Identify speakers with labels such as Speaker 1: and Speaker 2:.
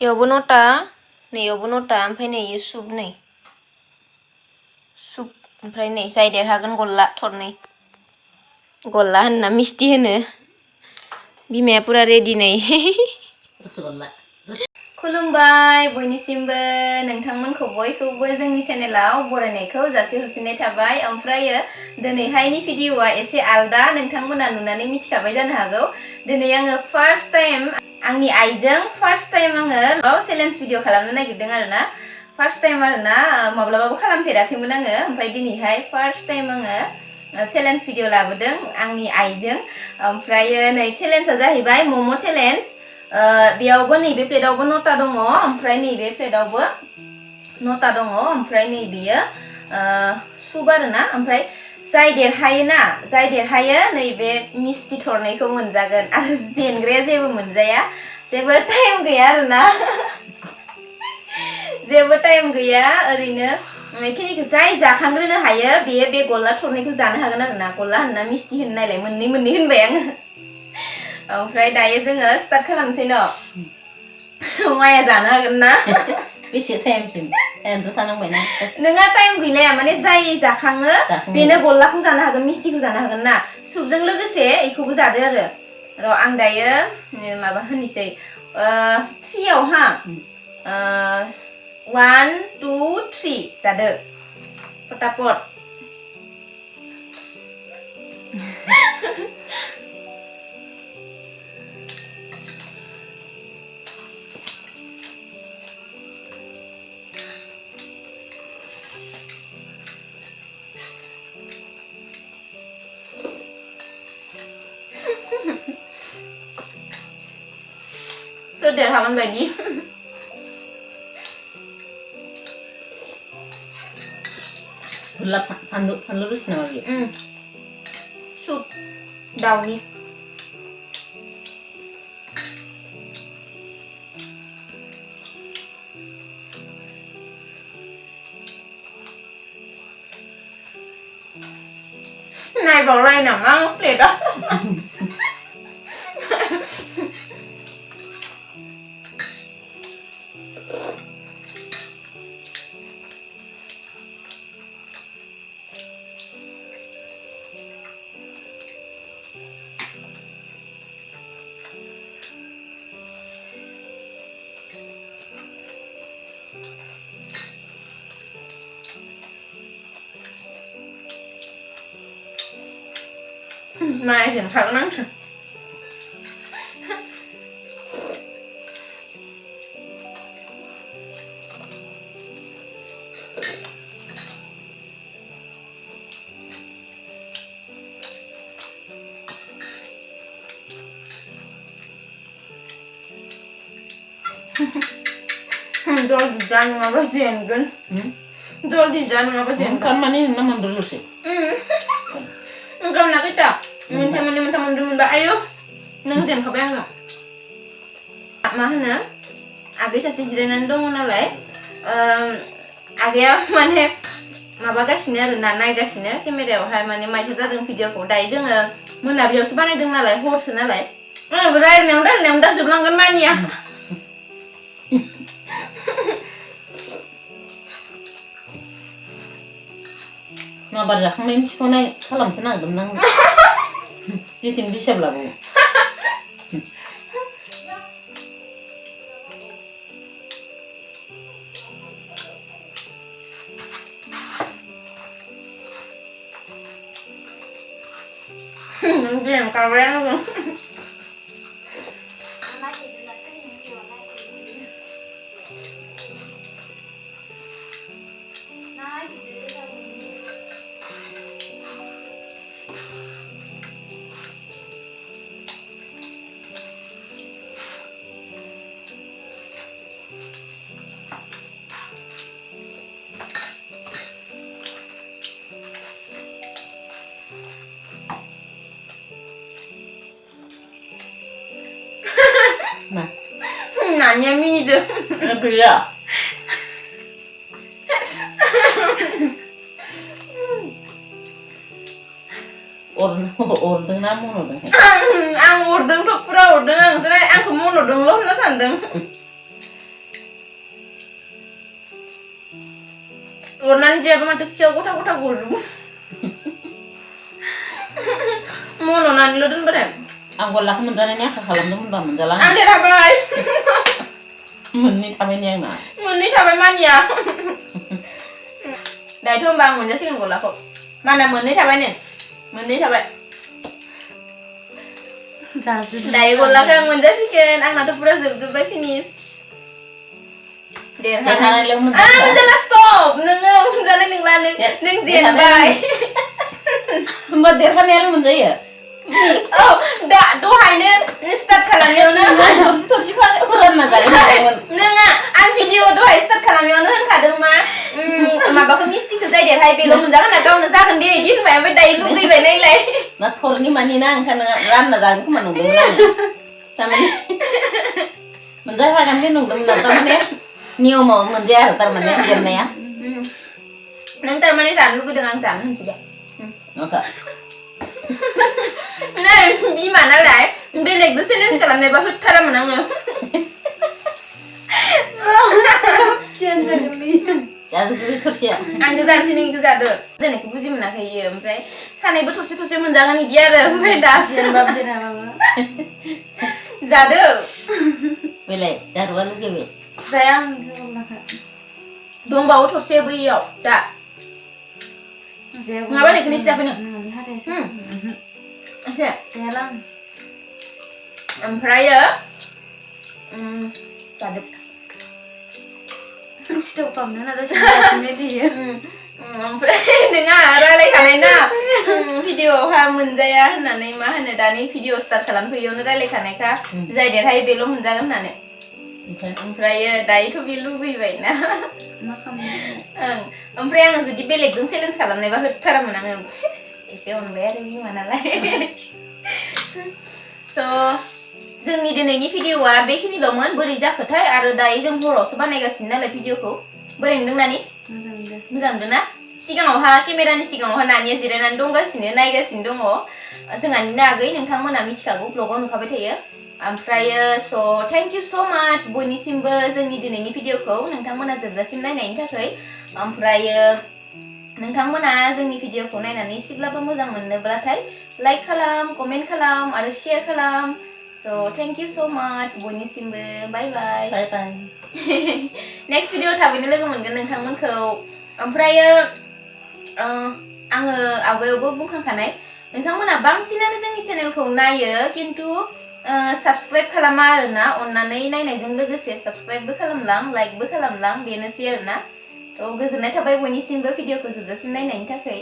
Speaker 1: Iyaवबो नटा नैयावबो नटा ओमफ्राय नै सुब नै सुब ओमफ्राय नै जाय देरहागोन गल्ला थरनै गल्ला होनना मिस्टि होनो बिमाया पुरा रेडि नै
Speaker 2: रसगल्ला
Speaker 1: खुलुमबाय बयनिसिमबो नोंथांमोनखौ बयखौबो जोंनि चेनेलाव बरायनायखौ जासिहरफिननाय थाबाय ओमफ्रायो दिनैहायनि भिडिअआ एसे आलदा नोंथांमोना नुनानै मिथिखाबाय जानो हागौ दिनै आङो फार्स्ट टाइम आंनि आइजों फार्स्ट टाइम आङो चेलेन्ज भिडिअ खालामनो नागिरदों आरोना फार्स्ट टाइम आरोना माब्लाबाबो खालामफेराखैमोन आङो ओमफ्राय दिनैहाय फार्स्ट टाइम आङो चेलेन्ज भिडिअ लाबोदों आंनि आइजों ओमफ्रायो नै चेलेन्जआ जाहैबाय मम' चेलेन्ज बेयावबो नैबे प्लेटआवबो नटा दङ ओमफ्राय नैबे प्लेटआवबो नटा दङ ओमफ्राय नैबेयो सुब आरोना ओमफ्राय जाय देरहायो नैबे मिस्टि थरनैखौ मोनजागोन आरो जेनग्राया जेबो मोनजाया जेबो टाइम गैया आरोना जेबो टाइम गैया ओरैनो बेखिनिखौ जाय जाखांग्रोनो हायो बेयो बे गल्ला थरनैखौ जानो हागोन आरोना गल्ला होनना मिस्टि होनो नायलाय मोननै होनबाय आङो ओमफ्राय दायो जोङो स्टार्ट खालामसै न' माया जानो हागोन ना
Speaker 2: बेसे टाइमसिम टाइमथ' थानांबायना
Speaker 1: नोंहा टाइम गैलाया माने जाय जाखाङो बेनो गल्लाखौ जानो हागोन मिस्टिखौ जानो हागोन ना सुबजों लोगोसे बेखौबो जादो आरो र' आं दायो माबा होनोसै 3 आव हा 1 2 3 जादो फटाफट सोर देरहागोन बायदि
Speaker 2: फानलु रुसि नामा बेयो
Speaker 1: सुप दाउनि नायबावलाय नामा आं प्लेटआ माया जेनखागोन आंसो जल्दी जा नङाबा जेनगोन जल्दी जा नङाबा जेनगोन
Speaker 2: ओंखाम माने नोंना मोनदोल'सै
Speaker 1: ओंखामना खैथा मोनथाम मोनब्रै आयौ नों जेनखाबाय आंनाव मा होनो आगै सासे जिरायनानै दङ नालाय आगैया माने माबागासिनो आरोना नायगासिनो केमेरायावहाय माने माइथो जादों भिडिअखौ दायो जोङो मोनाबिलियावसो बानायदों नालाय हरसो नालाय रायलायनायावनो दा जोबलांगोन मानिया
Speaker 2: माबार जाखांनायनि सिगाङाव खालामसो नांदोंमोन आं जेथिं बिसाब्लाबो
Speaker 1: जेनखाबाय आङो
Speaker 2: Nah,
Speaker 1: nanya mini tuh.
Speaker 2: Iya. Ordeng namun ordeng.
Speaker 1: Ang ordeng tuh pura ordeng ang serai ang kemu ordeng loh na sandeng. अरनानै जायाबा माथो खियाव गथा गथा गजोबो मन'नानैल' दोनबाथाय
Speaker 2: आं गल्लाखौ मोनजानायनि आसा खालामदोंमोनबा मोनजाला
Speaker 1: आं देरहाबाय
Speaker 2: मोननै थाबायनि आंना
Speaker 1: मोननै थाबाय मानिया दायोथ' होनबा आं मोनजासिगोन गलाखौ माना मोननै थाबाय नो मोननै थाबाय दायो गलाखौ आं मोनजासिगोन आंनाथ' पुरा जोबजोब्बाय फिनिश
Speaker 2: देरहानायल'
Speaker 1: मोनजाला स्टप नोङो मोनजानाय नंला नों जेनबाय
Speaker 2: होमबा देरहानायाल' मोनजायो
Speaker 1: औ दा दहायनो स्टार्ट खालामनायावनो
Speaker 2: थरसे थरसे फोरानना जायोमोन
Speaker 1: नोङा आं भिडिअ दहाय स्टार्ट खालामनायावनो होनखादों मा माबाखौ मिस्टिखौ जाय देरहाय बेल' मोनजागोन ना गावनो जागोन दे इदि होनबाय ओमफ्राय दायो लुगैबाय नायलाय
Speaker 2: ना थरनि मानि ना ओंखायनो रानना जागोन खोमा नंदोंमोन आङो थारमाने मोनजाखागोन बे नंदोंमोन आं थारमाने नियमाव मोनजाया आरो थारमाने देरनाया
Speaker 1: नों थारमाने जानो लुगैदों आं जानो होनसै दे
Speaker 2: नखा
Speaker 1: नै बिमा नालाय बेलेगजों चेलेन्ज खालामनायबा होथारामोन आङो
Speaker 2: जाजोबबाय थरसेया
Speaker 1: आंनो जानोसै नोंखौ जादो जानायखौ बुजि मोनाखै इयो ओमफ्राय सानैबो थरसे थरसे मोनजागोन इदि आरो ओमफ्राय दासो जादो
Speaker 2: बेलाय जारुवा लुगैबाय
Speaker 1: जाया आं दंबावो थरसे बैयाव जा नङाबा नोंखौनो एसे जाफैनो ओमफ्रायो जादो ओमफ्राय नोंहा रायलायखानाय ना भिडिअ'हा मोनजाया होननानै मा होनो दानि भिडिअ स्टार्ट खालामफैयावनो रायलायखानायखा जाय देरहायो बेल' मोनजागोन होननानै ओमफ्रायो दायोथ' बे लुगैबाय ना ओमफ्राय आङो जुदि बेलेगजों चेलेन्ज खालामनायबा होथारामोन आङो एसे अनबाय आरो बिमा नालाय स' जोंनि दिनैनि भिडिअ'आ बेखिनिल'मोन बोरै जाखोथाय आरो दायो जों हरावसो बानायगासिनो नालाय भिडिअ'खौ बोरै नुदों नानि मोजां नुदों ना सिगाङावहा केमेरानि सिगाङावहा नानिया जिरायनानै दंगासिनो नायगासिनो दङ जोंहानिनो आगै नोंथांमोना मिथिखागौ ब्लगाव नुखाबाय थायो ओमफ्रायो स' थेंक इउ स' माच बयनिसिमबो जोंनि दिनैनि भिडिअ'खौ नोंथांमोना जोबजासिम नायनायनि थाखाय ओमफ्रायो नोंथांमोना जोंनि भिडिअ'खौ नायनानै एसेब्लाबो मोजां मोनोब्लाथाय लाइक खालाम कमेन्ट खालाम आरो शेयार खालाम स' थेंक इउ स' माच बयनिसिमबो बाय बाय
Speaker 2: बाय बाय
Speaker 1: नेक्स्ट भिडिअ थाबैनो लोगो मोनगोन नोंथांमोनखौ ओमफ्रायो आङो आवगायावबो बुंखांखानाय नोंथांमोना बांसिनानो जोंनि चेनेलखौ नायो खिन्थु साबस्क्राइब खालामा आरोना अननानै नायनायजों लोगोसे साबस्क्राइबबो खालामलां लाइकबो खालामलां बेनोसै आरोना थ' गोजोननाय थाबाय बयनिसिमबो भिडिअखौ जोबजासिम नायनायनि थाखाय